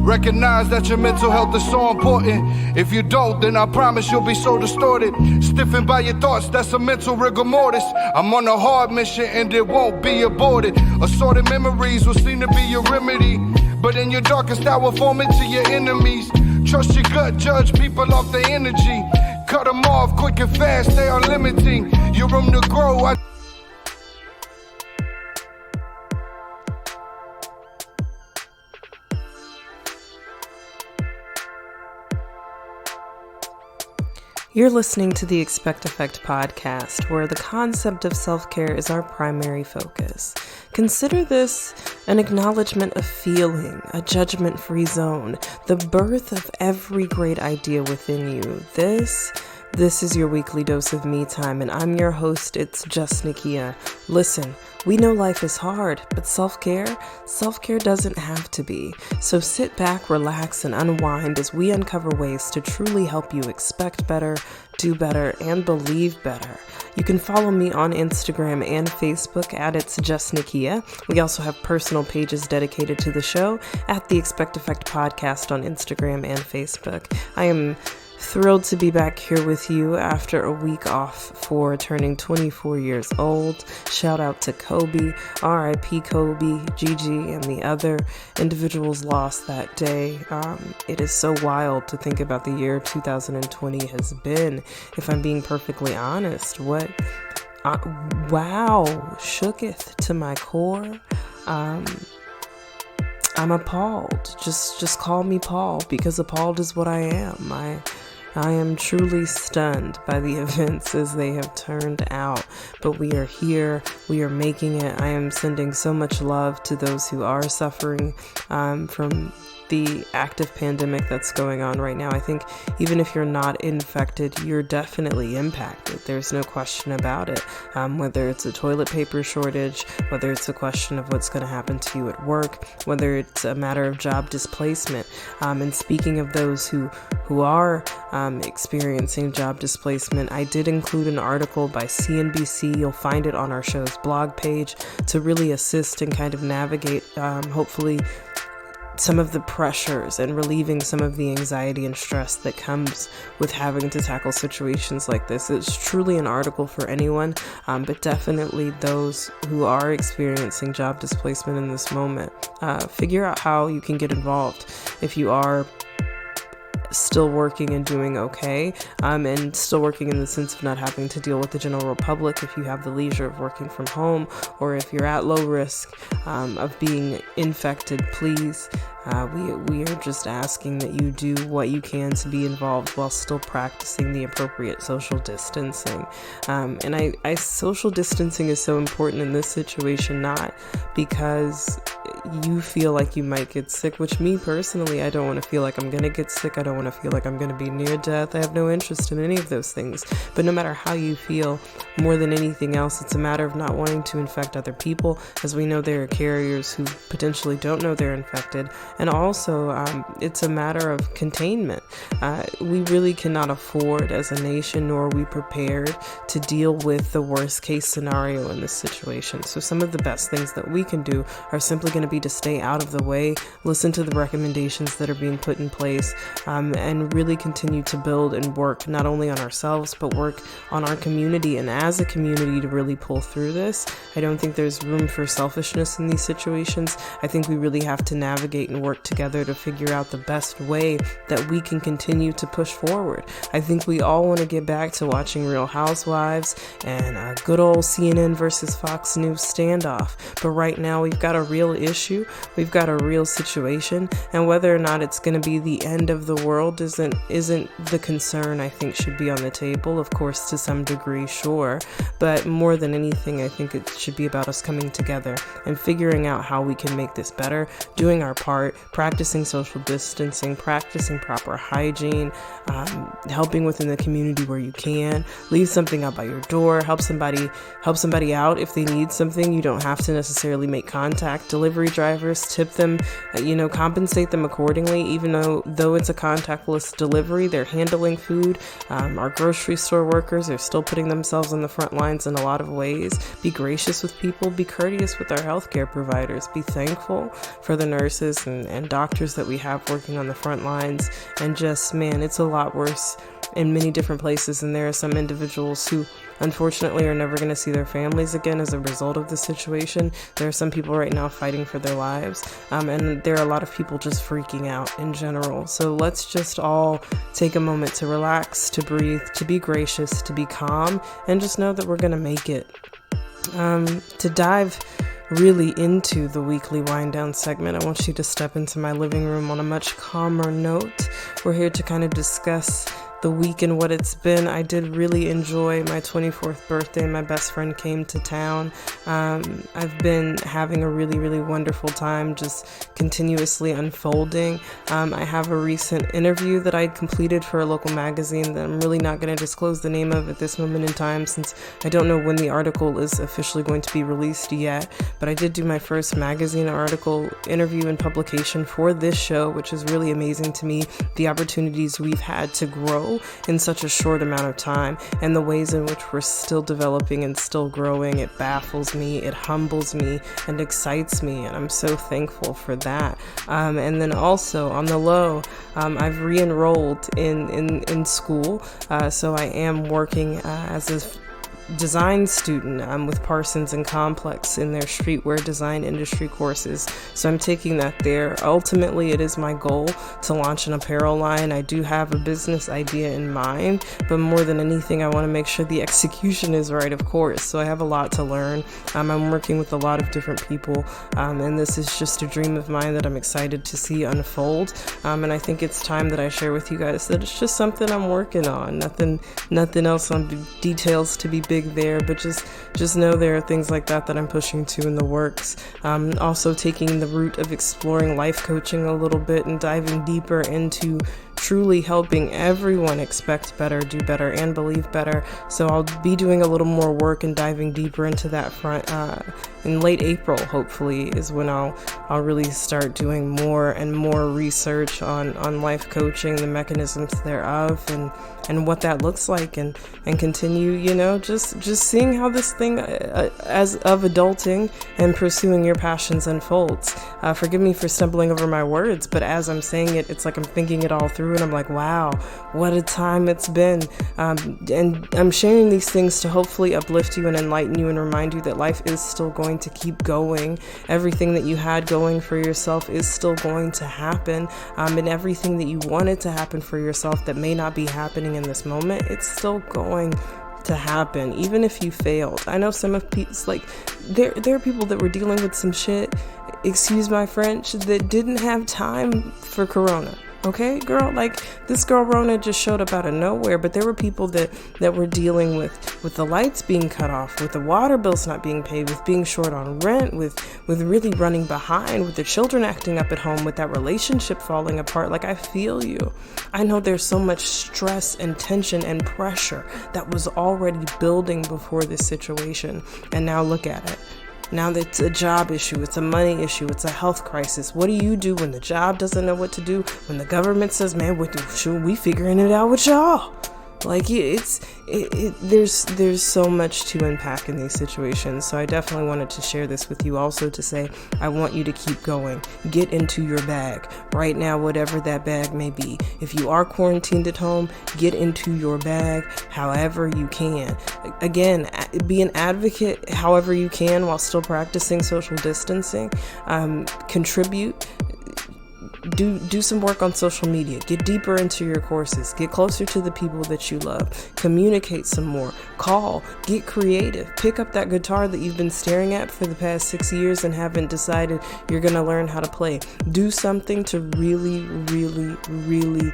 Recognize that your mental health is so important. If you don't, then I promise you'll be so distorted. Stiffened by your thoughts, that's a mental rigor mortis. I'm on a hard mission and it won't be aborted. Assorted memories will seem to be your remedy, but in your darkest hour form into your enemies. Trust your gut, judge people off their energy. Cut them off quick and fast, they are limiting your room to grow. You're listening to the Expect Effect podcast, where the concept of self-care is our primary focus. Consider this an acknowledgement of feeling, a judgment-free zone, the birth of every great idea within you. This is your weekly dose of me time, and I'm your host, it's just Nakia. Listen, we know life is hard, but self-care doesn't have to be. So sit back, relax, and unwind as we uncover ways to truly help you expect better, do better, and believe better. You can follow me on Instagram and Facebook at It's Just Nakia. We also have personal pages dedicated to the show at the Expect Effect Podcast on Instagram and Facebook. I am thrilled to be back here with you after a week off for turning 24 years old. Shout out to Kobe, R.I.P. Kobe, Gigi, and the other individuals lost that day. It is so wild to think about the year 2020 has been. If I'm being perfectly honest, shooketh to my core. I'm appalled. Just call me Paul, because appalled is what I am. I am truly stunned by the events as they have turned out, but we are here, we are making it. I am sending so much love to those who are suffering from the active pandemic that's going on right now. I think even if you're not infected, you're definitely impacted. There's no question about it. Whether it's a toilet paper shortage, whether it's a question of what's going to happen to you at work, whether it's a matter of job displacement. And speaking of those who are experiencing job displacement, I did include an article by CNBC. You'll find it on our show's blog page to really assist and kind of navigate, hopefully, some of the pressures and relieving some of the anxiety and stress that comes with having to tackle situations like this. It's truly an article for anyone, but definitely those who are experiencing job displacement in this moment. Figure out how you can get involved if you are still working and doing okay, and still working in the sense of not having to deal with the general public. If you have the leisure of working from home, or if you're at low risk of being infected, please, we are just asking that you do what you can to be involved while still practicing the appropriate social distancing. And social distancing is so important in this situation, not because you feel like you might get sick, which me personally, I don't want to feel like I'm going to get sick. I don't want to feel like I'm going to be near death. I have no interest in any of those things. But no matter how you feel, more than anything else, it's a matter of not wanting to infect other people, as we know there are carriers who potentially don't know they're infected. And also, it's a matter of containment. We really cannot afford as a nation, nor are we prepared to deal with the worst case scenario in this situation. So some of the best things that we can do are simply going to be to stay out of the way, listen to the recommendations that are being put in place, and really continue to build and work not only on ourselves, but work on our community and as a community to really pull through this. I don't think there's room for selfishness in these situations. I think we really have to navigate and work together to figure out the best way that we can continue to push forward. I think we all want to get back to watching Real Housewives and a good old CNN versus Fox News standoff. But right now we've got a real issue, we've got a real situation, and whether or not it's going to be the end of the world isn't the concern I think should be on the table. Of course, to some degree, sure, but more than anything, I think it should be about us coming together and figuring out how we can make this better, doing our part, practicing social distancing, practicing proper hygiene, helping within the community where you can, leave something out by your door, help somebody out if they need something. You don't have to necessarily make contact. Delivery drivers, tip them, compensate them accordingly. Even though it's a contactless delivery, they're handling food. Our grocery store workers are still putting themselves on the front lines in a lot of ways. Be gracious with people, be courteous with our healthcare providers, be thankful for the nurses and doctors that we have working on the front lines. And just, man, it's a lot worse in many different places, and there are some individuals who unfortunately are never going to see their families again as a result of the situation. There are some people right now fighting for their lives, and there are a lot of people just freaking out in general. So let's just all take a moment to relax, to breathe, to be gracious, to be calm, and just know that we're going to make it. To dive really into the weekly wind down segment, I want you to step into my living room on a much calmer note. We're here to kind of discuss the week and what it's been. I did really enjoy my 24th birthday. My best friend came to town. I've been having a really, really wonderful time, just continuously unfolding. I have a recent interview that I completed for a local magazine that I'm really not going to disclose the name of at this moment in time, since I don't know when the article is officially going to be released yet. But I did do my first magazine article interview and publication for this show, which is really amazing to me. The opportunities we've had to grow in such a short amount of time, and the ways in which we're still developing and still growing, it baffles me, it humbles me, and excites me, and I'm so thankful for that. And then also on the low, I've re-enrolled in school, so I am working as a design student with Parsons and Complex in their streetwear design industry courses. So I'm taking that there. Ultimately, it is my goal to launch an apparel line. I do have a business idea in mind, but more than anything, I want to make sure the execution is right, of course. So I have a lot to learn. I'm working with a lot of different people, and this is just a dream of mine that I'm excited to see unfold. And I think it's time that I share with you guys that it's just something I'm working on. Nothing else on details to be big there, but just know there are things like that I'm pushing to in the works. Also taking the route of exploring life coaching a little bit and diving deeper into truly helping everyone expect better, do better, and believe better. So I'll be doing a little more work and diving deeper into that front in late April, hopefully, is when I'll really start doing more and more research on life coaching, the mechanisms thereof, and what that looks like, and continue, just seeing how this thing as of adulting and pursuing your passions unfolds. Forgive me for stumbling over my words, but as I'm saying it, it's like I'm thinking it all through, and I'm like, wow, what a time it's been. And I'm sharing these things to hopefully uplift you and enlighten you and remind you that life is still going to keep going. Everything that you had going for yourself is still going to happen, and everything that you wanted to happen for yourself that may not be happening in this moment, it's still going to happen, even if you failed. I know some of people, like, there are people that were dealing with some shit, excuse my French, that didn't have time for Corona. Okay, girl, like this girl Rona just showed up out of nowhere, but there were people that were dealing with the lights being cut off, with the water bills not being paid, with being short on rent, with really running behind, with the children acting up at home, with that relationship falling apart. Like, I feel you. I know there's so much stress and tension and pressure that was already building before this situation, and now look at it. Now it's a job issue, it's a money issue, it's a health crisis. What do you do when the job doesn't know what to do? When the government says, man, we figuring it out with y'all? Like, there's so much to unpack in these situations. So I definitely wanted to share this with you, also to say I want you to keep going. Get into your bag right now, whatever that bag may be. If you are quarantined at home, get into your bag however you can. Again, be an advocate however you can while still practicing social distancing. Contribute. Do some work on social media. Get deeper into your courses. Get closer to the people that you love. Communicate some more. Call. Get creative. Pick up that guitar that you've been staring at for the past 6 years and haven't decided you're going to learn how to play. Do something to really, really, really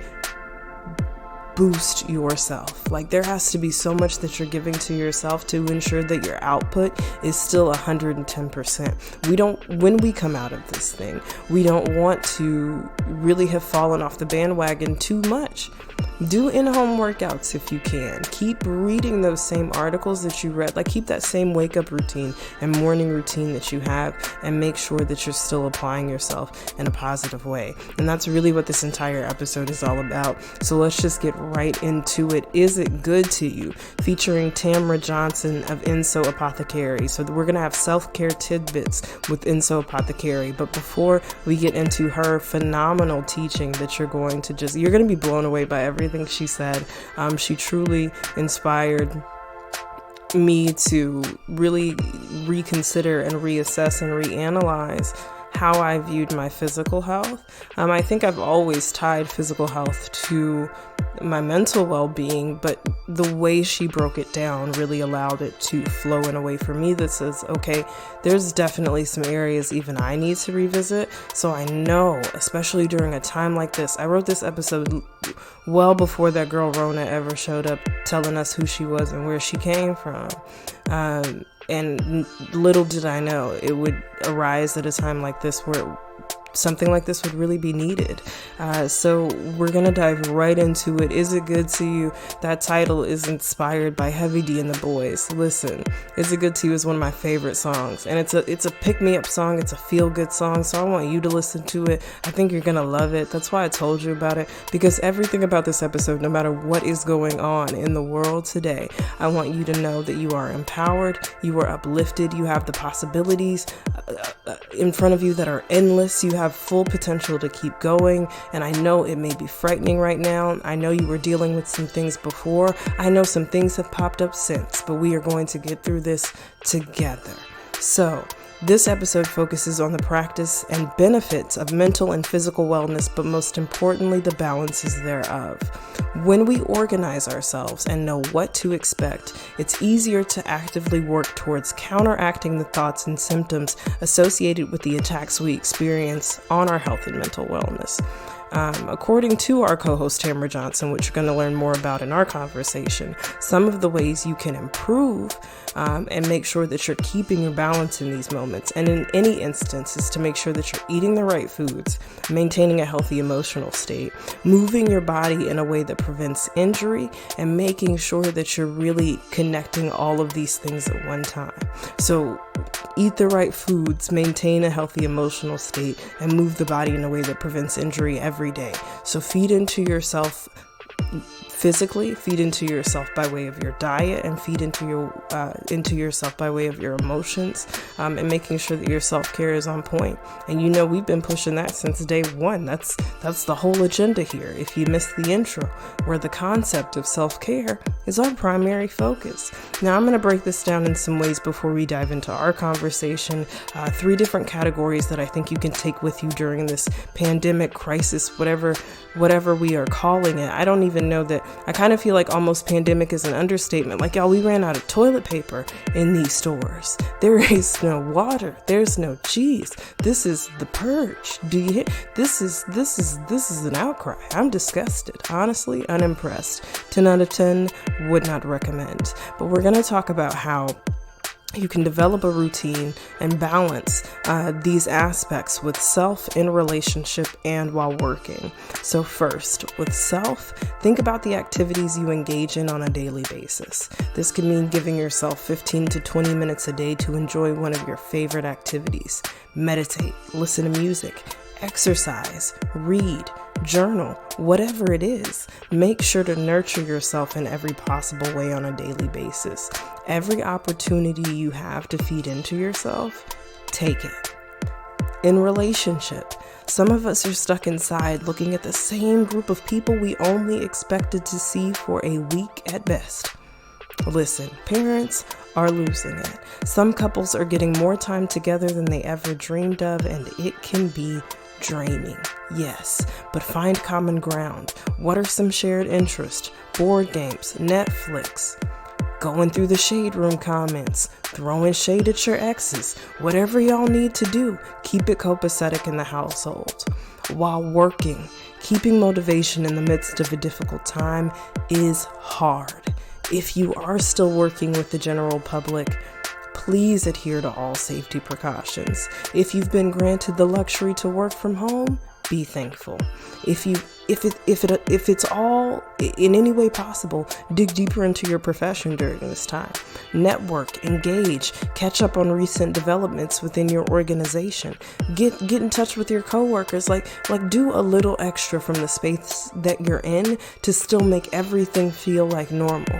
boost yourself. Like, there has to be so much that you're giving to yourself to ensure that your output is still 110%. When we come out of this thing, we don't want to really have fallen off the bandwagon too much. Do in-home workouts if you can. Keep reading those same articles that you read. Like, keep that same wake-up routine and morning routine that you have, and make sure that you're still applying yourself in a positive way. And that's really what this entire episode is all about. So let's just get right into it. Is it good to you? Featuring Tamra Johnson of Ensoapothecary. So we're going to have self-care tidbits with Ensoapothecary. But before we get into her phenomenal teaching that you're going to be blown away by everything she said. She truly inspired me to really reconsider and reassess and reanalyze how I viewed my physical health. I think I've always tied physical health to my mental well-being, but the way she broke it down really allowed it to flow in a way for me that says, okay, there's definitely some areas even I need to revisit. So I know, especially during a time like this, I wrote this episode well before that girl Rona ever showed up telling us who she was and where she came from. And little did I know it would arise at a time like this where something like this would really be needed. So we're going to dive right into it. Is it good to you? That title is inspired by Heavy D and the Boys. Listen, Is It Good to You is one of my favorite songs, and it's a pick-me-up song. It's a feel-good song, so I want you to listen to it. I think you're going to love it. That's why I told you about it, because everything about this episode, no matter what is going on in the world today, I want you to know that you are empowered, you are uplifted, you have the possibilities in front of you that are endless. You have full potential to keep going, and I know it may be frightening right now. I know you were dealing with some things before. I know some things have popped up since, but we are going to get through this together. So this episode focuses on the practice and benefits of mental and physical wellness, but most importantly, the balances thereof. When we organize ourselves and know what to expect, it's easier to actively work towards counteracting the thoughts and symptoms associated with the attacks we experience on our health and mental wellness. According to our co-host Tamra Johnson, which you're going to learn more about in our conversation, some of the ways you can improve and make sure that you're keeping your balance in these moments, and in any instance, is to make sure that you're eating the right foods, maintaining a healthy emotional state, moving your body in a way that prevents injury, and making sure that you're really connecting all of these things at one time. So eat the right foods, maintain a healthy emotional state, and move the body in a way that prevents injury every day. So feed into yourself physically, feed into yourself by way of your diet, and feed into yourself by way of your emotions, and making sure that your self-care is on point. And you know, we've been pushing that since day one. That's the whole agenda here. If you missed the intro, where the concept of self-care is our primary focus. Now I'm going to break this down in some ways before we dive into our conversation. 3 different categories that I think you can take with you during this pandemic crisis, whatever we are calling it. I don't even know that. I kind of feel like almost pandemic is an understatement. Like, y'all, we ran out of toilet paper in these stores. There is no water. There's no cheese. This is the purge. Do you hear? This is an outcry. I'm disgusted. Honestly, unimpressed. 10 out of 10 would not recommend. But we're going to talk about how you can develop a routine and balance these aspects with self, in relationship, and while working. So first, with self, think about the activities you engage in on a daily basis. This could mean giving yourself 15 to 20 minutes a day to enjoy one of your favorite activities. Meditate, listen to music, exercise, read, journal, whatever it is. Make sure to nurture yourself in every possible way on a daily basis. Every opportunity you have to feed into yourself, take it. In relationship, some of us are stuck inside looking at the same group of people we only expected to see for a week at best. Listen, parents are losing it. Some couples are getting more time together than they ever dreamed of, and it can be draining. Yes, but find common ground. What are some shared interests? Board games, Netflix, going through the shade room comments, throwing shade at your exes, whatever y'all need to do, keep it copacetic in the household. While working, keeping motivation in the midst of a difficult time is hard. If you are still working with the general public, please adhere to all safety precautions. If you've been granted the luxury to work from home, be thankful. If it's all in any way possible, dig deeper into your profession during this time. Network, engage, catch up on recent developments within your organization. Get in touch with your coworkers. Like do a little extra from the space that you're in to still make everything feel like normal.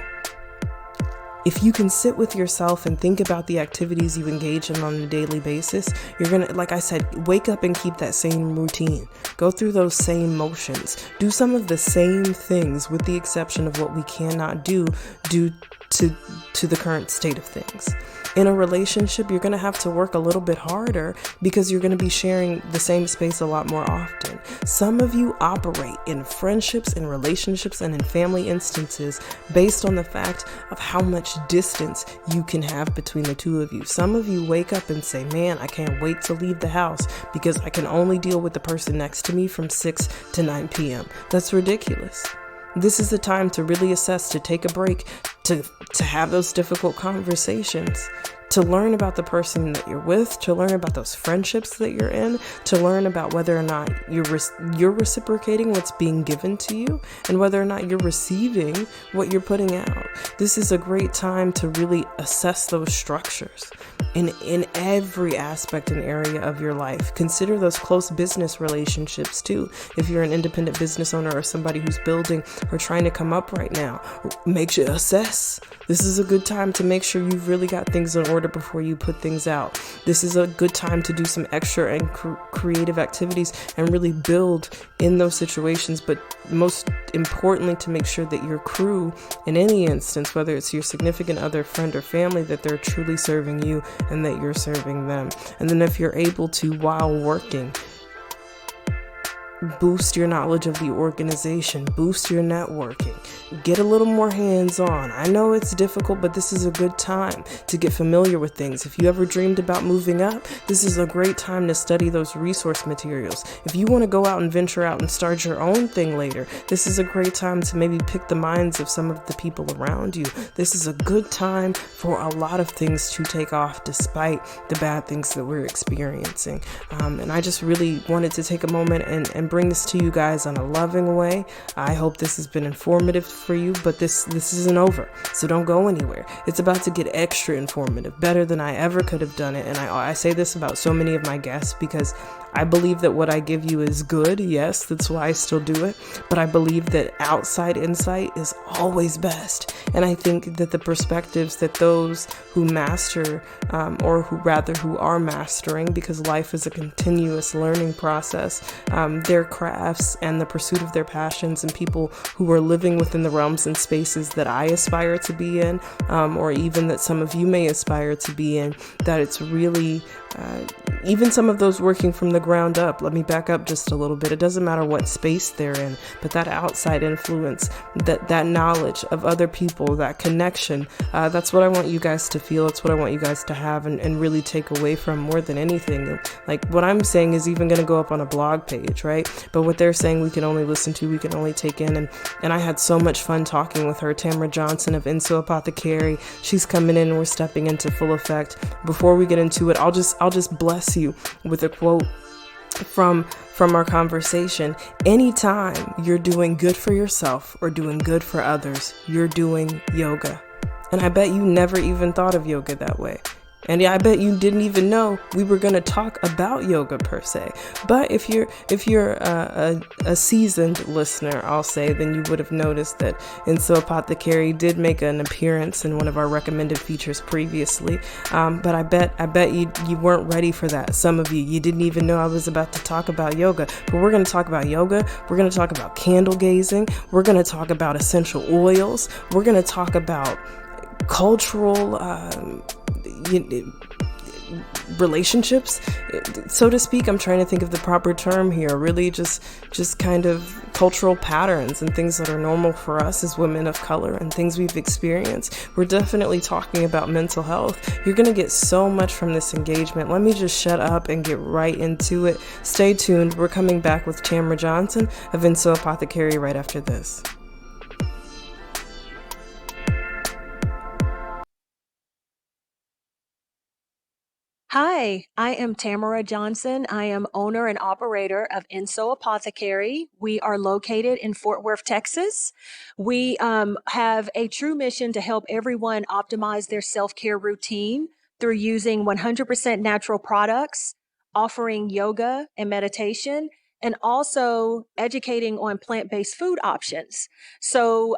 If you can sit with yourself and think about the activities you engage in on a daily basis, you're going to, like I said, wake up and keep that same routine. Go through those same motions. Do some of the same things with the exception of what we cannot do due to the current state of things. In a relationship, you're going to have to work a little bit harder because you're going to be sharing the same space a lot more often. Some of you operate in friendships, in relationships, and in family instances based on the fact of how much distance you can have between the two of you. Some of you wake up and say, man, I can't wait to leave the house because I can only deal with the person next to me from 6 to 9 p.m. That's ridiculous. This is the time to really assess, to take a break, to have those difficult conversations, to learn about the person that you're with, to learn about those friendships that you're in, to learn about whether or not you're reciprocating what's being given to you and whether or not you're receiving what you're putting out. This is a great time to really assess those structures in every aspect and area of your life. Consider those close business relationships too. If you're an independent business owner or somebody who's building or trying to come up right now, make sure assess. This is a good time to make sure you've really got things in order before you put things out. This is a good time to do some extra and creative activities and really build in those situations, but most importantly to make sure that your crew, in any instance, whether it's your significant other, friend, or family, that they're truly serving you and that you're serving them. And then if you're able to, while working, boost your knowledge of the organization, boost your networking, get a little more hands-on. I know it's difficult, but this is a good time to get familiar with things. If you ever dreamed about moving up, this is a great time to study those resource materials. If you want to go out and venture out and start your own thing later, this is a great time to maybe pick the minds of some of the people around you. This is a good time for a lot of things to take off despite the bad things that we're experiencing. And I just really wanted to take a moment and bring this to you guys in a loving way. I hope this has been informative for you, but this isn't over, so don't go anywhere. It's about to get extra informative, better than I ever could have done it. And I say this about so many of my guests because I believe that what I give you is good. Yes, that's why I still do it. But I believe that outside insight is always best. And I think that the perspectives that those who master, or who are mastering, because life is a continuous learning process, their crafts and the pursuit of their passions, and people who are living within the realms and spaces that I aspire to be in, or even that some of you may aspire to be in, that it's really even some of those working from the ground up. Let me back up just a little bit. It doesn't matter what space they're in, but that outside influence, that knowledge of other people, that connection, that's what I want you guys to feel. It's what I want you guys to have and really take away from more than anything. Like what I'm saying is even going to go up on a blog page, right? But what they're saying we can only listen to, we can only take in. And I had so much fun talking with her, Tamara Johnson of Ensoapothecary. She's coming in and we're stepping into full effect. Before we get into it, I'll just bless you with a quote from our conversation. Anytime you're doing good for yourself or doing good for others, you're doing yoga. And I bet you never even thought of yoga that way. And I bet you didn't even know we were going to talk about yoga per se. But if you're a seasoned listener, I'll say, then you would have noticed that Ensoapothecary did make an appearance in one of our recommended features previously. But I bet you weren't ready for that. Some of you didn't even know I was about to talk about yoga. But we're going to talk about yoga. We're going to talk about candle gazing. We're going to talk about essential oils. We're going to talk about cultural relationships, so to speak. I'm trying to think of the proper term here. Really just kind of cultural patterns and things that are normal for us as women of color and things we've experienced. We're definitely talking about mental health. You're going to get so much from this engagement. Let me just shut up and get right into it. Stay tuned. We're coming back with Tamara Johnson of Ensoapothecary right after this. Hi, I am Tamara Johnson. I am owner and operator of Ensoapothecary. We are located in Fort Worth, Texas. We have a true mission to help everyone optimize their self care routine through using 100% natural products, offering yoga and meditation, and also educating on plant based food options. So,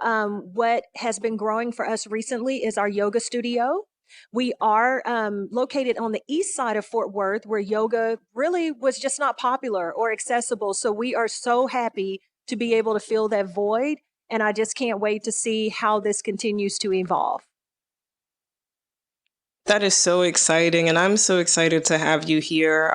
what has been growing for us recently is our yoga studio. We are located on the east side of Fort Worth, where yoga really was just not popular or accessible. So we are so happy to be able to fill that void. And I just can't wait to see how this continues to evolve. That is so exciting, and I'm so excited to have you here.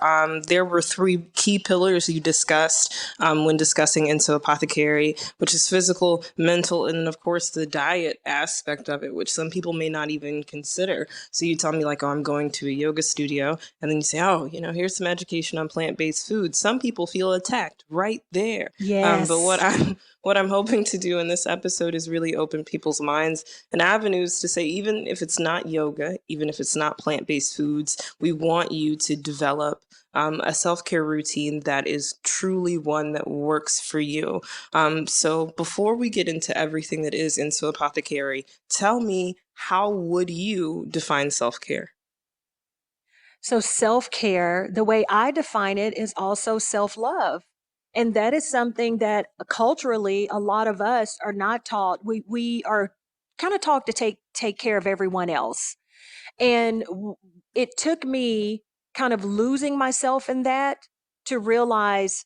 There were three key pillars you discussed when discussing Into Apothecary, which is physical, mental, and of course the diet aspect of it, which some people may not even consider. So you tell me like, oh, I'm going to a yoga studio, and then you say, oh, here's some education on plant-based foods. Some people feel attacked right there. But what Yes. I'm hoping to do in this episode is really open people's minds and avenues to say, even if it's not yoga, even if it's not plant based foods, we want you to develop a self care routine that is truly one that works for you. So before we get into everything that is Into Apothecary, tell me, how would you define self care? So, self care, the way I define it, is also self love. And that is something that culturally a lot of us are not taught. We are kind of taught to take care of everyone else. And it took me kind of losing myself in that to realize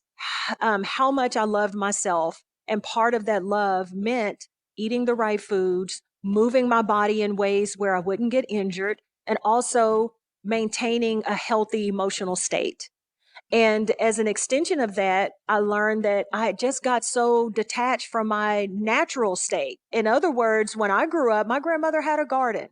how much I loved myself. And part of that love meant eating the right foods, moving my body in ways where I wouldn't get injured, and also maintaining a healthy emotional state. And as an extension of that, I learned that I had just got so detached from my natural state. In other words, when I grew up, my grandmother had a garden.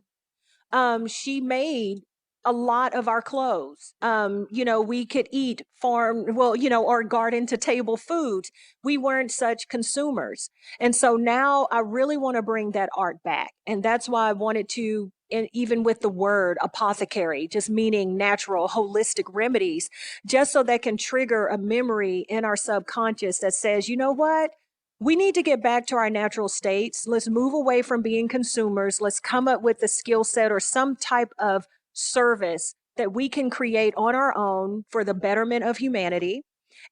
She made a lot of our clothes. We could eat farm, well, or garden to table foods. We weren't such consumers. And so now I really want to bring that art back. And that's why I wanted to, and even with the word apothecary, just meaning natural, holistic remedies, just so that can trigger a memory in our subconscious that says, you know what? We need to get back to our natural states. Let's move away from being consumers. Let's come up with a skill set or some type of service that we can create on our own for the betterment of humanity.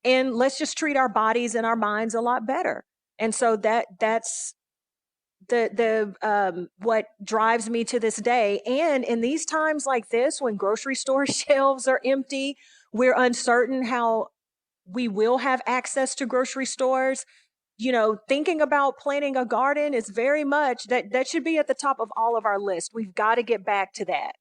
And let's just treat our bodies and our minds a lot better. And so that's the what drives me to this day. And in these times like this, when grocery store shelves are empty, we're uncertain how we will have access to grocery stores. Thinking about planting a garden is very much that should be at the top of all of our list. We've got to get back to that.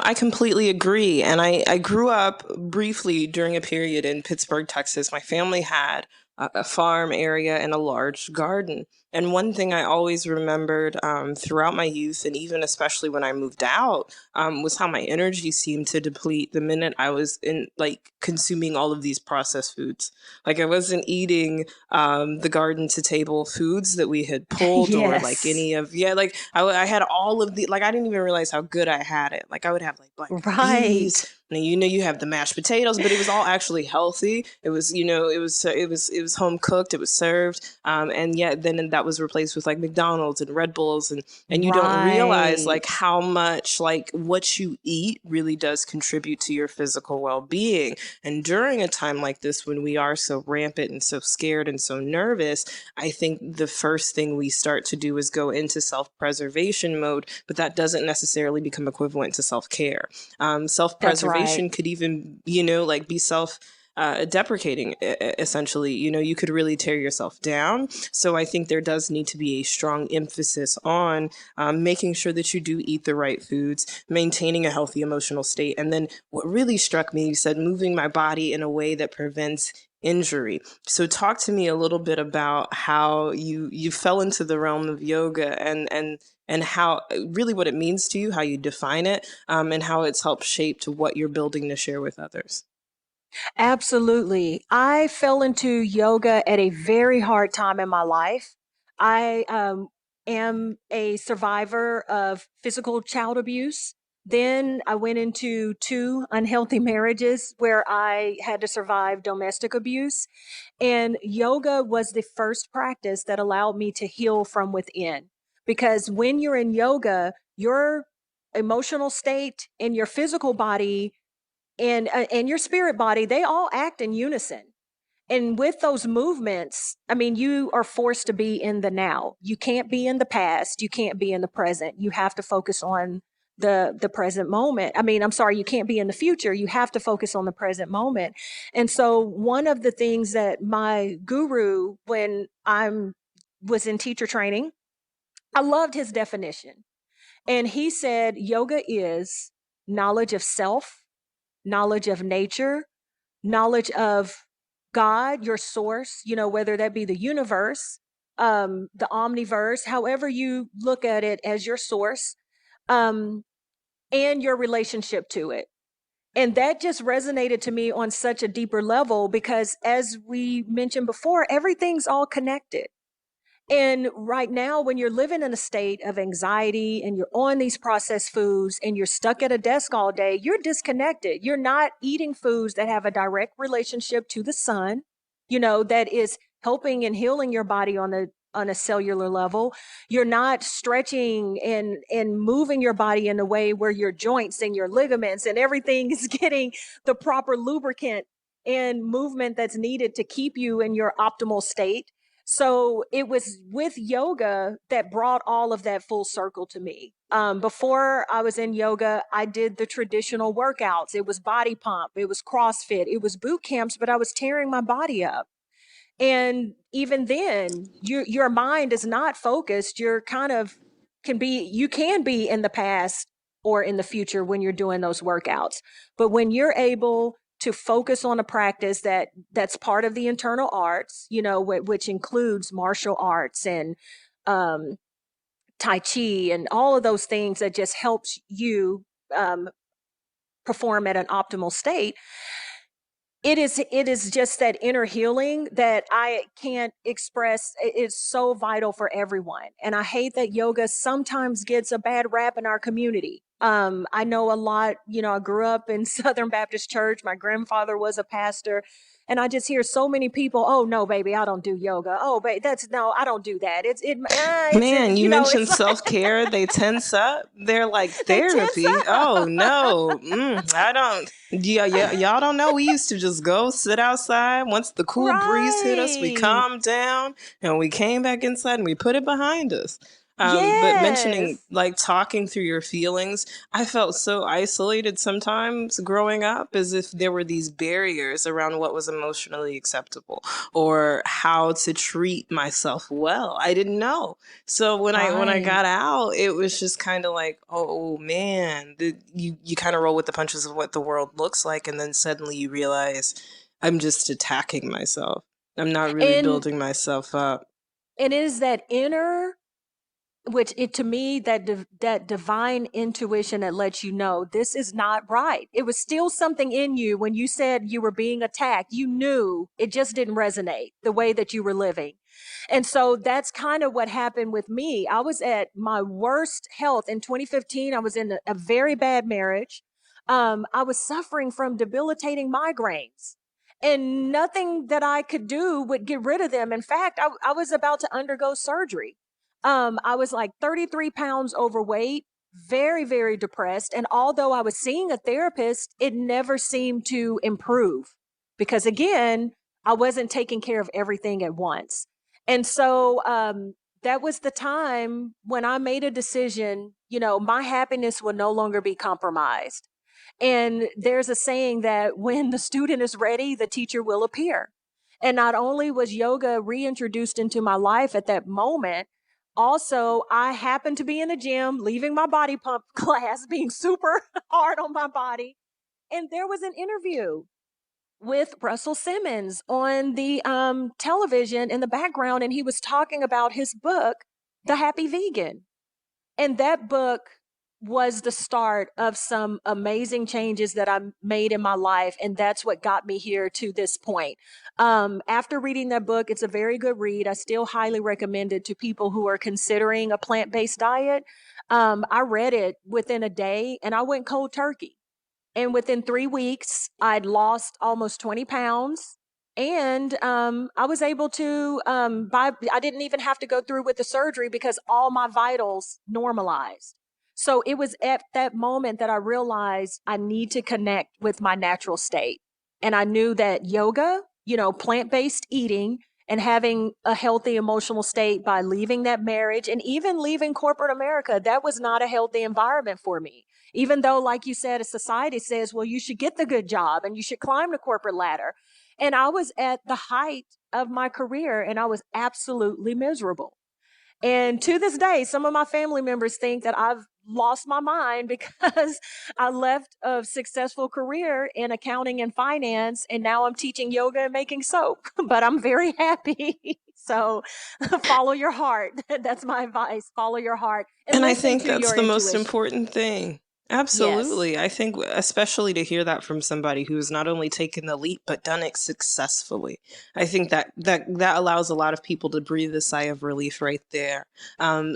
I completely agree. And I grew up briefly during a period in Pittsburgh, Texas. My family had a farm area and a large garden. And one thing I always remembered throughout my youth, and even especially when I moved out, was how my energy seemed to deplete the minute I was in like consuming all of these processed foods. Like I wasn't eating the garden to table foods that we had pulled, or like Yes. any of, yeah, like I had all of the, like I didn't even realize how good I had it. Like I would have like black eyed peas, Right. and you have the mashed potatoes, but it was all actually healthy. It was, it was home cooked, it was served, and yet then that was replaced with like McDonald's and Red Bulls, and you don't realize Right. like how much like what you eat really does contribute to your physical well-being. And during a time like this, when we are so rampant and so scared and so nervous, I think the first thing we start to do is go into self-preservation mode, but that doesn't necessarily become equivalent to self-care. That's right. Self-preservation could even, like be self deprecating, essentially. You could really tear yourself down. So I think there does need to be a strong emphasis on making sure that you do eat the right foods, maintaining a healthy emotional state. And then what really struck me, you said moving my body in a way that prevents injury. So talk to me a little bit about how you fell into the realm of yoga, and how really what it means to you, how you define it, and how it's helped shape to what you're building to share with others. Absolutely. I fell into yoga at a very hard time in my life. I am a survivor of physical child abuse. Then I went into 2 unhealthy marriages where I had to survive domestic abuse. And yoga was the first practice that allowed me to heal from within. Because when you're in yoga, your emotional state and your physical body and your spirit body, they all act in unison. And with those movements, I mean, you are forced to be in the now. You can't be in the past. You can't be in the present. You have to focus on the present moment. I mean, I'm sorry, you can't be in the future. You have to focus on the present moment. And so one of the things that my guru, when I was in teacher training, I loved his definition. And he said, yoga is knowledge of self, knowledge of nature, knowledge of God, your source, whether that be the universe, the omniverse, however you look at it as your source, um, and your relationship to it. And that just resonated to me on such a deeper level because, as we mentioned before, everything's all connected. And right now, when you're living in a state of anxiety and you're on these processed foods and you're stuck at a desk all day, you're disconnected. You're not eating foods that have a direct relationship to the sun, that is helping and healing your body on a cellular level. You're not stretching and moving your body in a way where your joints and your ligaments and everything is getting the proper lubricant and movement that's needed to keep you in your optimal state. So it was with yoga that brought all of that full circle to me. Before I was in yoga, I did the traditional workouts. It was body pump, it was CrossFit, it was boot camps, but I was tearing my body up. And even then, your mind is not focused. You're kind of you can be in the past or in the future when you're doing those workouts. But when you're able to focus on a practice that's part of the internal arts, which includes martial arts and um, Tai Chi and all of those things that just helps you um, perform at an optimal state, it is just that inner healing that I can't express. It's so vital for everyone. And I hate that yoga sometimes gets a bad rap in our community. I know a lot, I grew up in Southern Baptist Church. My grandfather was a pastor. And I just hear so many people, oh no, baby, I don't do yoga. Oh, baby, no, I don't do that. Man, you mentioned It's like self-care. They tense up. They're like they tense therapy. up. Oh no, I don't. Yeah, y'all don't know. We used to just go sit outside. Once the cool breeze hit us, we Right. calmed down and we came back inside and we put it behind us. But mentioning Yes. like talking through your feelings, I felt so isolated sometimes growing up, as if there were these barriers around what was emotionally acceptable or how to treat myself well. I didn't know. So when I Right. got out, it was just kind of like, oh man, you kind of roll with the punches of what the world looks like, and then suddenly you realize I'm just attacking myself. I'm not really And building myself up. it is that inner, which it to me that divine intuition that lets you know this is not right. It was still something in you when you said you were being attacked. You knew it just didn't resonate the way that you were living. And so that's kind of what happened with me. I was at my worst health in 2015. I was in a very bad marriage. I was suffering from debilitating migraines. And nothing that I could do would get rid of them. In fact, I was about to undergo surgery. I was like 33 pounds overweight, very, very depressed. And although I was seeing a therapist, it never seemed to improve because, again, I wasn't taking care of everything at once. And so that was the time when I made a decision, my happiness will no longer be compromised. And there's a saying that when the student is ready, the teacher will appear. And not only was yoga reintroduced into my life at that moment, also, I happened to be in the gym, leaving my body pump class, being super hard on my body. And there was an interview with Russell Simmons on the television in the background. And he was talking about his book, The Happy Vegan. And that book was the start of some amazing changes that I made in my life. And that's what got me here to this point. After reading that book, it's a very good read. I still highly recommend it to people who are considering a plant-based diet. I read it within a day and I went cold turkey. And within 3 weeks, I'd lost almost 20 pounds. And I was able to I didn't even have to go through with the surgery because all my vitals normalized. So it was at that moment that I realized I need to connect with my natural state. And I knew that yoga, plant based eating, and having a healthy emotional state by leaving that marriage and even leaving corporate America, that was not a healthy environment for me. Even though, like you said, a society says, well, you should get the good job and you should climb the corporate ladder. And I was at the height of my career and I was absolutely miserable. And to this day, some of my family members think that I've lost my mind because I left a successful career in accounting and finance, and now I'm teaching yoga and making soap. But I'm very happy. So follow your heart. That's my advice. Follow your heart and And I listen think to that's your the most intuition. important thing. Yes. Absolutely. I think especially to hear that from somebody who's not only taken the leap but done it successfully. I think that allows a lot of people to breathe a sigh of relief right there.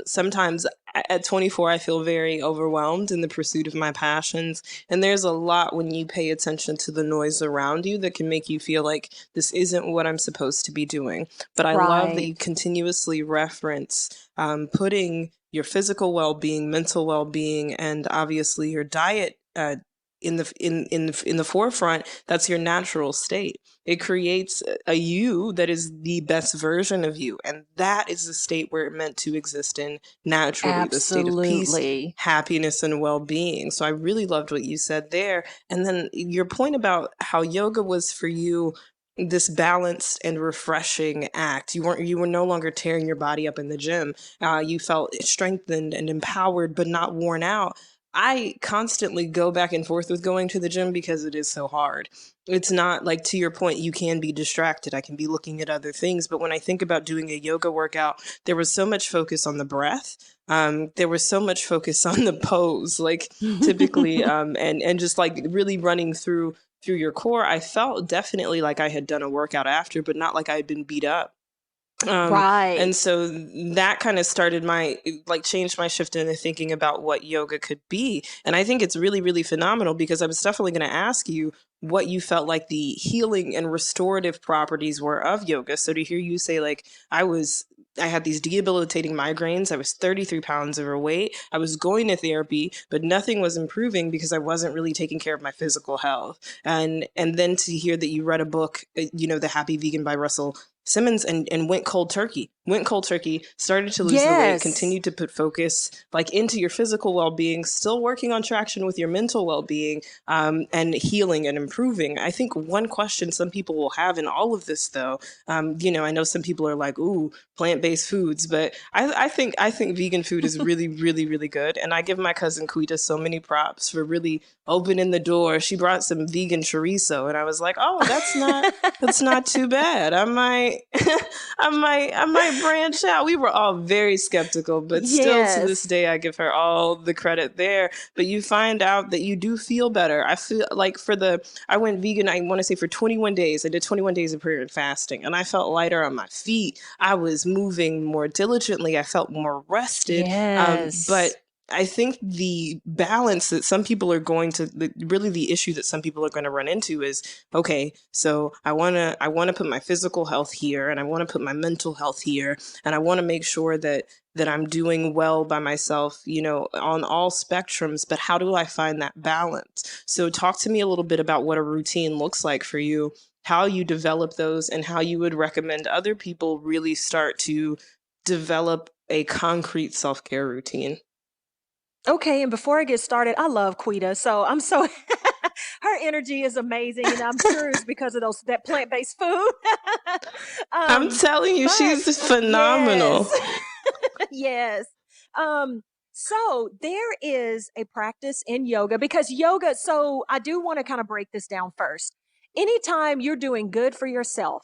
Sometimes at 24 I feel very overwhelmed in the pursuit of my passions, and there's a lot when you pay attention to the noise around you that can make you feel like this isn't what I'm supposed to be doing. But I love that you Right. continuously reference putting your physical well-being, mental well-being, and obviously your diet in the forefront. That's your natural state. It creates a you that is the best version of you, and that is the state where it's meant to exist in naturally, the state of peace, Absolutely. happiness, and well-being. So I really loved what you said there, and then your point about how yoga was for you this balanced and refreshing act. You were no longer tearing your body up in the gym. You felt strengthened and empowered, but not worn out. I constantly go back and forth with going to the gym because it is so hard. It's not like, to your point, you can be distracted. I can be looking at other things. But when I think about doing a yoga workout, there was so much focus on the breath. There was so much focus on the pose, like typically, and just like really running through your core. I felt definitely like I had done a workout after, but not like I had been beat up. Right. And so that kind of started changed my shift into thinking about what yoga could be. And I think it's really, really phenomenal because I was definitely going to ask you what you felt like the healing and restorative properties were of yoga. So to hear you say, like, I had these debilitating migraines. I was 33 pounds overweight. I was going to therapy, but nothing was improving because I wasn't really taking care of my physical health. And then to hear that you read a book, The Happy Vegan by Russell Simmons, and went cold turkey, started to lose the weight, Yes. continued to put focus like into your physical well-being, still working on traction with your mental well-being, and healing and improving. I think one question some people will have in all of this, though, I know some people are like, ooh, plant-based foods, but I think vegan food is really, really, really good. And I give my cousin Quita so many props for really opening the door. She brought some vegan chorizo, and I was like, oh, that's not too bad. I might I might branch out. We were all very skeptical, but still to this Yes. day I give her all the credit there. But you find out that you do feel better. I feel like I went vegan, I want to say for 21 days. I did 21 days of prayer and fasting, and I felt lighter on my feet. I was moving more diligently. I felt more rested. But Yes. I think the balance that some people are really the issue that some people are going to run into is, okay, so I want to put my physical health here, and I want to put my mental health here, and I want to make sure that I'm doing well by myself, on all spectrums, but how do I find that balance? So talk to me a little bit about what a routine looks like for you, how you develop those, and how you would recommend other people really start to develop a concrete self-care routine. Okay, and before I get started, I love Quita, so I'm so her energy is amazing, and I'm sure it's because of that plant-based food. I'm um, telling you, but she's yes, phenomenal. yes. Um, so there is a practice in yoga because yoga. So I do want to kind of break this down first. Anytime you're doing good for yourself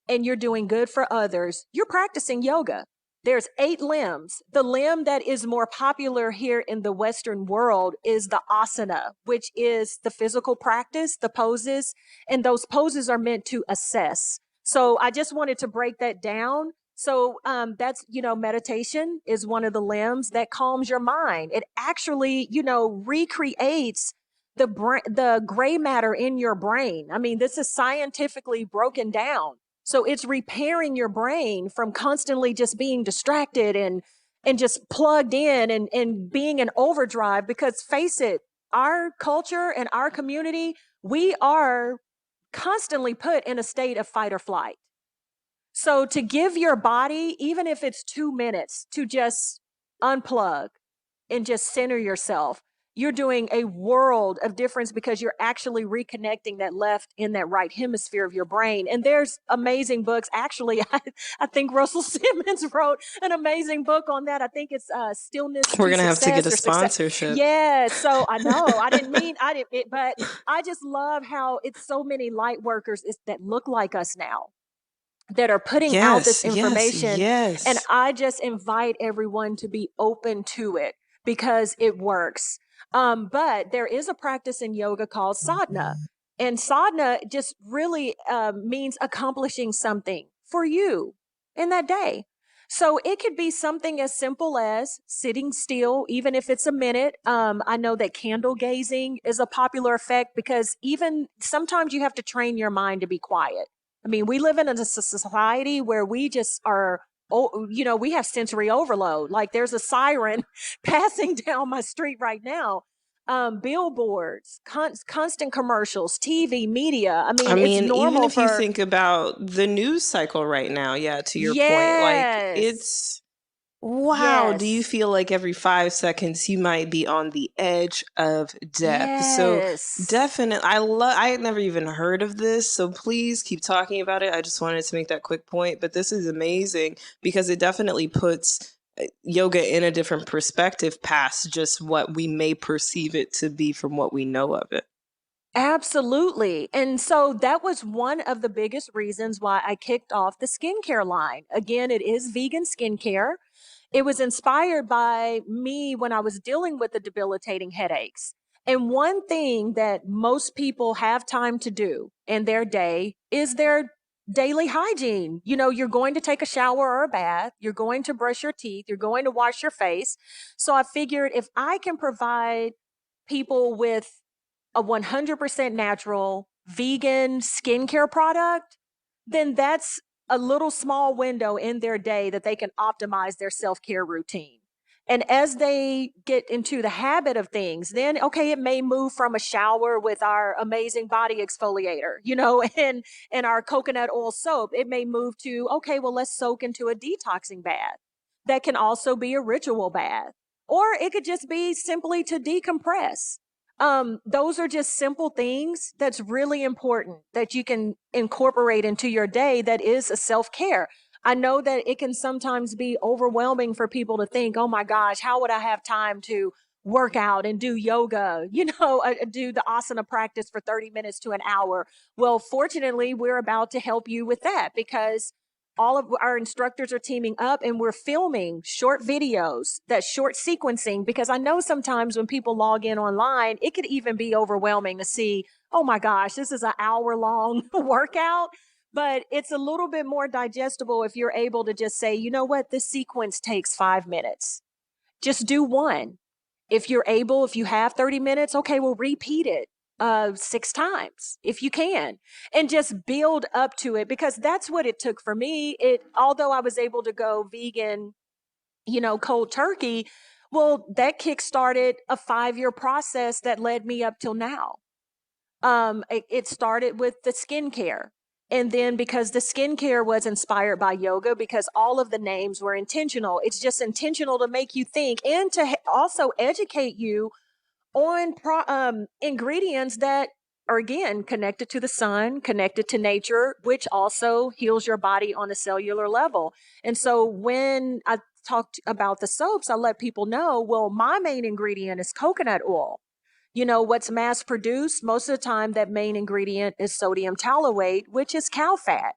and you're doing good for others, you're practicing yoga. There's 8 limbs. The limb that is more popular here in the Western world is the asana, which is the physical practice, the poses, and those poses are meant to assess. So I just wanted to break that down So that's, meditation is one of the limbs that calms your mind. It actually, recreates the gray matter in your brain. I mean, this is scientifically broken down. So it's repairing your brain from constantly just being distracted and just plugged in and being in overdrive. Because face it, our culture and our community, we are constantly put in a state of fight or flight. So to give your body, even if it's 2 minutes, to just unplug and just center yourself, you're doing a world of difference because you're actually reconnecting that left and that right hemisphere of your brain. And there's amazing books. Actually, I think Russell Simmons wrote an amazing book on that. I think it's Stillness We're to going to have to get Success a or Success. sponsorship. Yeah. So I know but I just love how it's so many light workers that look like us now that are putting out this Yes, yes, information. And yes. I just invite everyone to be open to it because it works. But there is a practice in yoga called sadhana. And sadhana just really means accomplishing something for you in that day. So it could be something as simple as sitting still, even if it's a minute. I know that candle gazing is a popular effect because even sometimes you have to train your mind to be quiet. I mean, we live in a society where we just are, we have sensory overload. Like there's a siren passing down my street right now. Billboards, constant commercials, TV, media. I I mean, it's mean, even normal if you for, think about the news cycle right now, yeah, to your point, like yes, it's wow. Do you yes, feel like every 5 seconds you might be on the edge of death? So yes. definitely, I had never even heard of this. So please keep talking about it. I just wanted to make that quick point, but this is amazing because it definitely puts yoga in a different perspective past just what we may perceive it to be from what we know of it. Absolutely. And so that was one of the biggest reasons why I kicked off the skincare line. Again, it is vegan skincare. It was inspired by me when I was dealing with the debilitating headaches. And one thing that most people have time to do in their day is their daily hygiene. You're going to take a shower or a bath, you're going to brush your teeth, you're going to wash your face. So I figured if I can provide people with a 100% natural vegan skincare product, then that's a little small window in their day that they can optimize their self care routine. And as they get into the habit of things, then okay, it may move from a shower with our amazing body exfoliator, and our coconut oil soap. It may move to, okay, well, let's soak into a detoxing bath. That can also be a ritual bath. Or it could just be simply to decompress. Those are just simple things that's really important that you can incorporate into your day that is a self-care. I know that it can sometimes be overwhelming for people to think, oh my gosh, how would I have time to work out and do yoga, do the asana practice for 30 minutes to an hour? Well, fortunately, we're about to help you with that because all of our instructors are teaming up and we're filming short videos, that short sequencing, because I know sometimes when people log in online, it could even be overwhelming to see, oh my gosh, this is an hour long workout. But it's a little bit more digestible if you're able to just say, you know what, this sequence takes 5 minutes. Just do one. If you're able, if you have 30 minutes, okay, well, repeat it 6 times if you can, and just build up to it, because that's what it took for me. Although I was able to go vegan, cold turkey, well, that kick-started a 5-year process that led me up till now. It started with the skincare. And then because the skincare was inspired by yoga, because all of the names were intentional, it's just intentional to make you think and to also educate you on ingredients that are, again, connected to the sun, connected to nature, which also heals your body on a cellular level. And so when I talked about the soaps, I let people know, well, my main ingredient is coconut oil. What's mass produced, most of the time, that main ingredient is sodium tallowate, which is cow fat.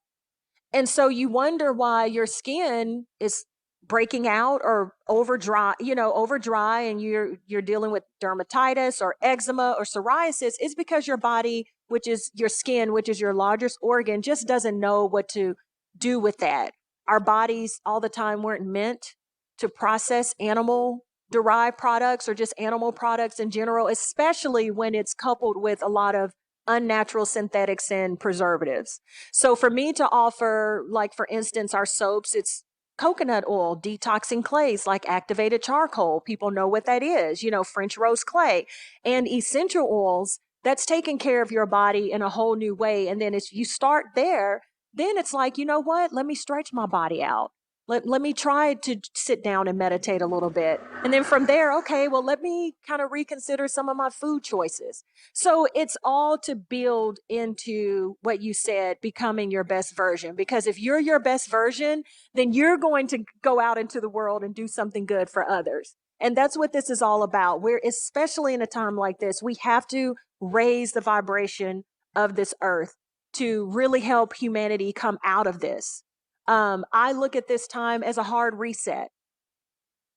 And so you wonder why your skin is breaking out or over dry, and you're dealing with dermatitis or eczema or psoriasis. It's because your body, which is your skin, which is your largest organ, just doesn't know what to do with that. our bodies all the time weren't meant to process animal derived products or just animal products in general, especially when it's coupled with a lot of unnatural synthetics and preservatives. So for me to offer, like for instance, our soaps, it's coconut oil, detoxing clays like activated charcoal. People know what that is, French rose clay, and essential oils that's taking care of your body in a whole new way. And then as you start there, then it's like, you know what? Let me stretch my body out. Let me try to sit down and meditate a little bit. And then from there, okay, well, let me kind of reconsider some of my food choices. So it's all to build into what you said, becoming your best version. Because if you're your best version, then you're going to go out into the world and do something good for others. And that's what this is all about. We're, especially in a time like this, we have to raise the vibration of this earth to really help humanity come out of this. I look at this time as a hard reset.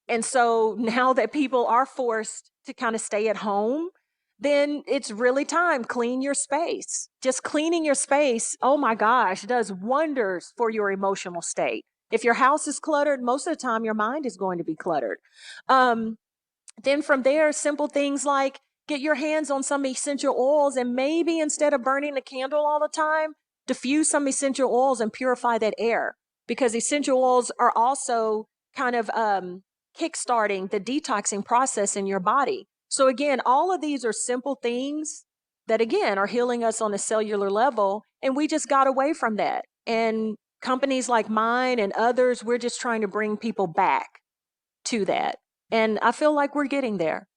And so now that people are forced to kind of stay at home, then it's really time. Clean your space. Just cleaning your space, oh my gosh, does wonders for your emotional state. If your house is cluttered, most of the time your mind is going to be cluttered. Um, then from there, simple things like get your hands on some essential oils, and maybe instead of burning the candle all the time, diffuse some essential oils and purify that air, because essential oils are also kind of kickstarting the detoxing process in your body. So again, all of these are simple things that again are healing us on a cellular level, and we just got away from that. And companies like mine and others, we're just trying to bring people back to that. And I feel like we're getting there.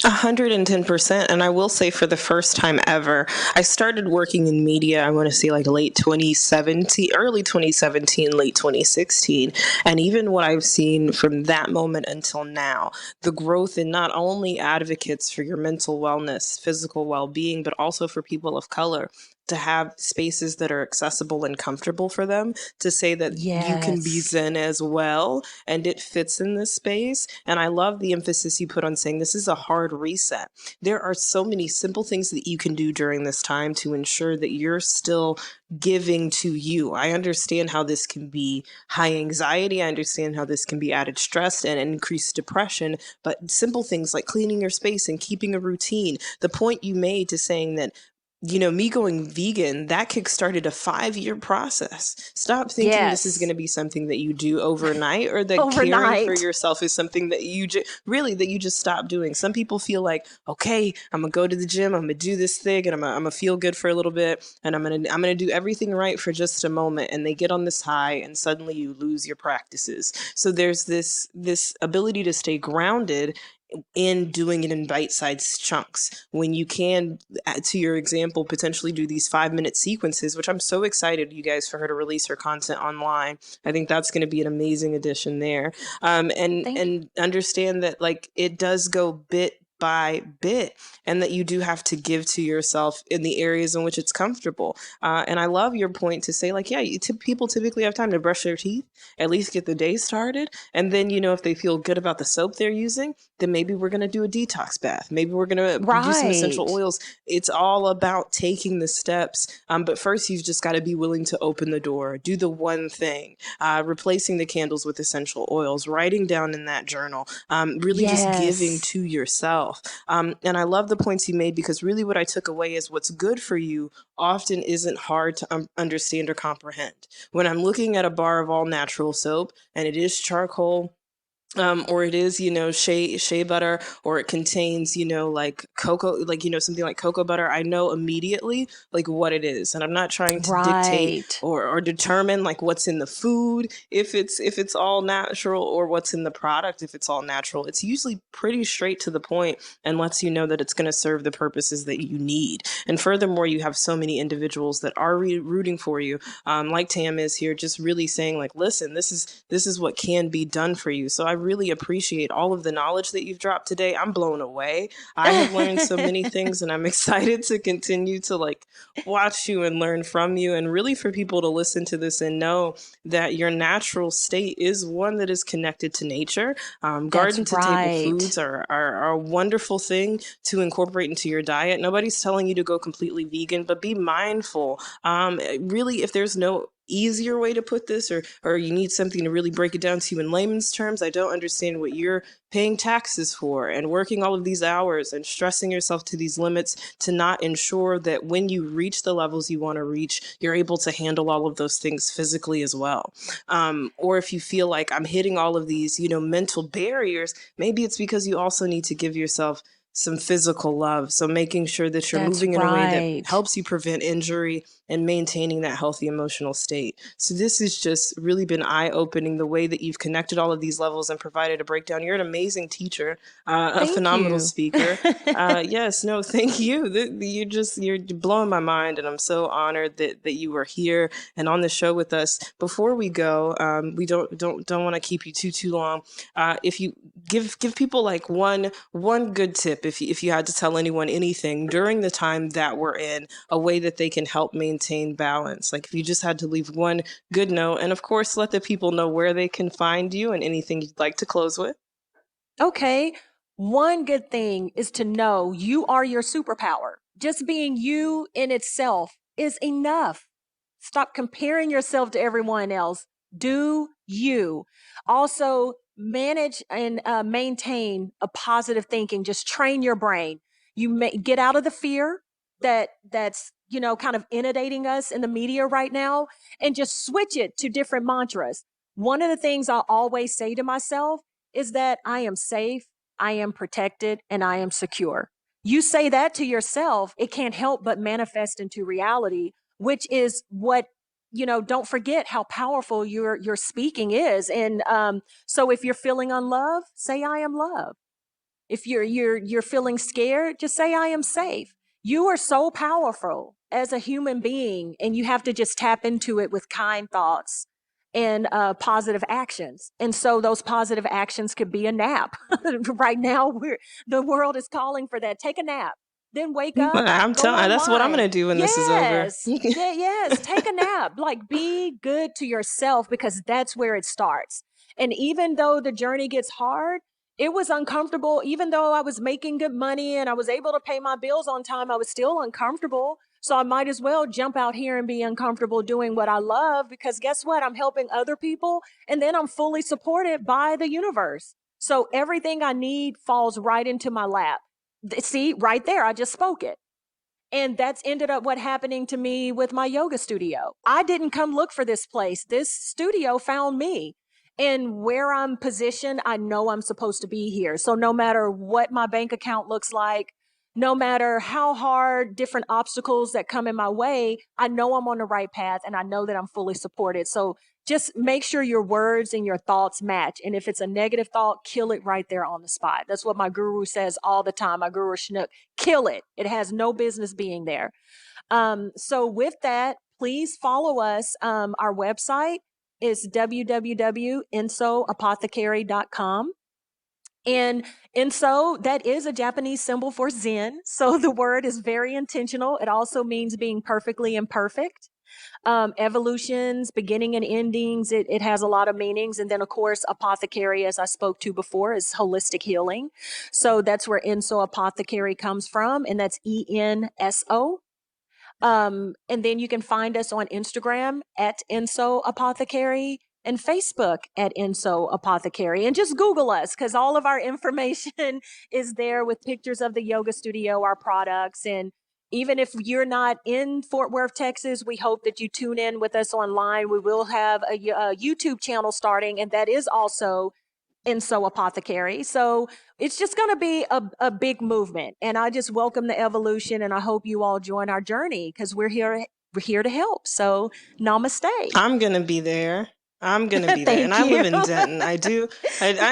110%. And I will say, for the first time ever, I started working in media, I want to say like late 2017, early 2017, late 2016. And even what I've seen from that moment until now, the growth in not only advocates for your mental wellness, physical well-being, but also for people of color, to have spaces that are accessible and comfortable for them, to say that you can be Yes. Zen as well, and it fits in this space. And I love the emphasis you put on saying this is a hard reset. There are so many simple things that you can do during this time to ensure that you're still giving to you. I understand how this can be high anxiety. I understand how this can be added stress and increased depression, but simple things like cleaning your space and keeping a routine. The point you made to saying that, me going vegan, that kickstarted a 5-year process. Stop thinking this is going Yes. to be something that you do overnight, or that caring for Overnight. yourself is something that that you just stop doing. Some people feel like, okay, I'm gonna go to the gym, I'm gonna do this thing, and I'm gonna feel good for a little bit, and I'm gonna do everything right for just a moment, and they get on this high, and suddenly you lose your practices. So there's this ability to stay grounded in doing it in bite-sized chunks, when you can, to your example, potentially do these 5-minute sequences, which I'm so excited, you guys, for her to release her content online. I think that's going to be an amazing addition there. and Thank you. and understand that, like, it does go bit by bit, and that you do have to give to yourself in the areas in which it's comfortable. And I love your point to say, like, yeah, people typically have time to brush their teeth, at least get the day started, and then, if they feel good about the soap they're using, then maybe we're going to do a detox bath. Maybe we're going to do some essential Right. oils. It's all about taking the steps. But first, you've just got to be willing to open the door, do the one thing, replacing the candles with essential oils, writing down in that journal, really just giving Yes. to yourself. And I love the points you made, because really what I took away is what's good for you often isn't hard to understand or comprehend. When I'm looking at a bar of all natural soap and it is charcoal, or it is, shea butter, or it contains, like cocoa, like, something like cocoa butter, I know immediately like what it is. And I'm not trying to dictate Right. or determine like what's in the food, if it's all natural, or what's in the product, if it's all natural. It's usually pretty straight to the point, and lets you know that it's going to serve the purposes that you need. And furthermore, you have so many individuals that are rooting for you, like Tam is here, just really saying, like, listen, this is what can be done for you. So I really appreciate all of the knowledge that you've dropped today. I'm blown away. I have learned so many things, and I'm excited to continue to, like, watch you and learn from you, and really for people to listen to this and know that your natural state is one that is connected to nature. That's Garden to table right. foods are a wonderful thing to incorporate into your diet. Nobody's telling you to go completely vegan, but be mindful. Really, if there's no easier way to put this, or you need something to really break it down to you in layman's terms, I don't understand what you're paying taxes for and working all of these hours and stressing yourself to these limits to not ensure that when you reach the levels you want to reach, you're able to handle all of those things physically as well. Or if you feel like I'm hitting all of these, mental barriers, maybe it's because you also need to give yourself some physical love. So making sure that you're That's moving in a way that right. helps you prevent injury and maintaining that healthy emotional state. So this has just really been eye-opening, the way that you've connected all of these levels and provided a breakdown. You're an amazing teacher, a Thank phenomenal you. speaker. Yes, no, thank you. You're blowing my mind, and I'm so honored that you were here and on the show with us. Before we go, we don't want to keep you too long. If you give people like one good tip, if you had to tell anyone anything during the time that we're in, a way that they can help maintain balance, like if you just had to leave one good note, and of course let the people know where they can find you and anything you'd like to close with. Okay. One good thing is to know you are your superpower. Just being you in itself is enough. Stop comparing yourself to everyone else. Do you. Also, manage and maintain a positive thinking. Just train your brain. Get out of the fear that's kind of inundating us in the media right now, and just switch it to different mantras. One of the things I always say to myself is that I am safe, I am protected, and I am secure. You say that to yourself, it can't help but manifest into reality, which is what, don't forget how powerful your speaking is. And so if you're feeling unloved, say I am loved. If you're feeling scared, just say I am safe. You are so powerful as a human being, and you have to just tap into it with kind thoughts and positive actions. And so those positive actions could be a nap. Right now, the world is calling for that. Take a nap, then wake up, I'm go telling that's what I'm online. gonna do when this is over. Yes, yes, take a nap. Like, be good to yourself, because that's where it starts. And even though the journey gets hard, it was uncomfortable. Even though I was making good money and I was able to pay my bills on time, I was still uncomfortable. So I might as well jump out here and be uncomfortable doing what I love, because guess what? I'm helping other people, and then I'm fully supported by the universe. So everything I need falls right into my lap. See, right there, I just spoke it. And that's ended up what happening to me with my yoga studio. I didn't come look for this place. This studio found me. And where I'm positioned, I know I'm supposed to be here. So no matter what my bank account looks like, no matter how hard different obstacles that come in my way, I know I'm on the right path, and I know that I'm fully supported. So just make sure your words and your thoughts match. And if it's a negative thought, kill it right there on the spot. That's what my guru says all the time. My guru Schnook, kill it. It has no business being there. So with that, please follow us. Our website is www.ensoapothecary.com. And Enso, that is a Japanese symbol for Zen. So the word is very intentional. It also means being perfectly imperfect. Evolutions, beginning and endings, it has a lot of meanings. And then, of course, apothecary, as I spoke to before, is holistic healing. So that's where Ensoapothecary comes from, and that's ENSO. And then you can find us on Instagram at Ensoapothecary and Facebook at Ensoapothecary. And just Google us, because all of our information is there with pictures of the yoga studio, our products. And even if you're not in Fort Worth, Texas, we hope that you tune in with us online. We will have a YouTube channel starting, and that is also Ensoapothecary. So it's just going to be a big movement. And I just welcome the evolution, and I hope you all join our journey, because we're here to help. So namaste. I'm gonna be there. I'm gonna be there. Thank And I live you. in Denton. I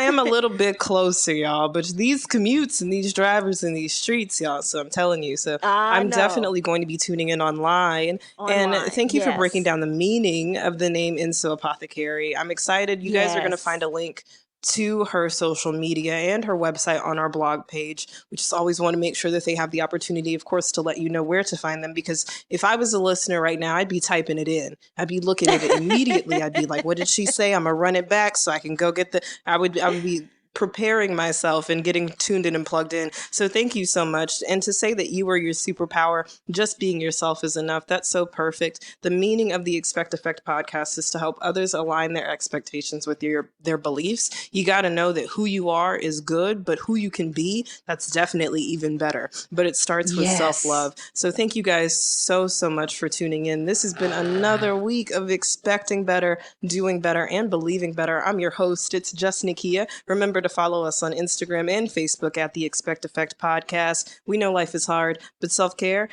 am a little bit closer, y'all, but these commutes and these drivers in these streets, y'all. So I'm telling you. So I I'm know. definitely going to be tuning in online. And Online, thank you for breaking yes. down the meaning of the name Ensoapothecary. I'm excited. You guys are gonna Yes. find a link to her social media and her website on our blog page. We just always want to make sure that they have the opportunity, of course, to let you know where to find them. Because if I was a listener right now, I'd be typing it in. I'd be looking at it immediately. I'd be like, what did she say? I'm gonna run it back so I can go get I would be preparing myself and getting tuned in and plugged in. So thank you so much. And to say that you are your superpower, just being yourself is enough. That's so perfect. The meaning of the Expect Effect podcast is to help others align their expectations with their beliefs. You got to know that who you are is good, but who you can be, that's definitely even better. But it starts with self-love. So thank you guys so much for tuning in. This has been another week of expecting better, doing better, and believing better. I'm your host. It's just Nikia. Remember to follow us on Instagram and Facebook at the Expect Effect Podcast. We know life is hard, but self-care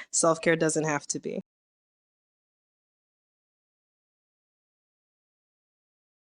doesn't have to be.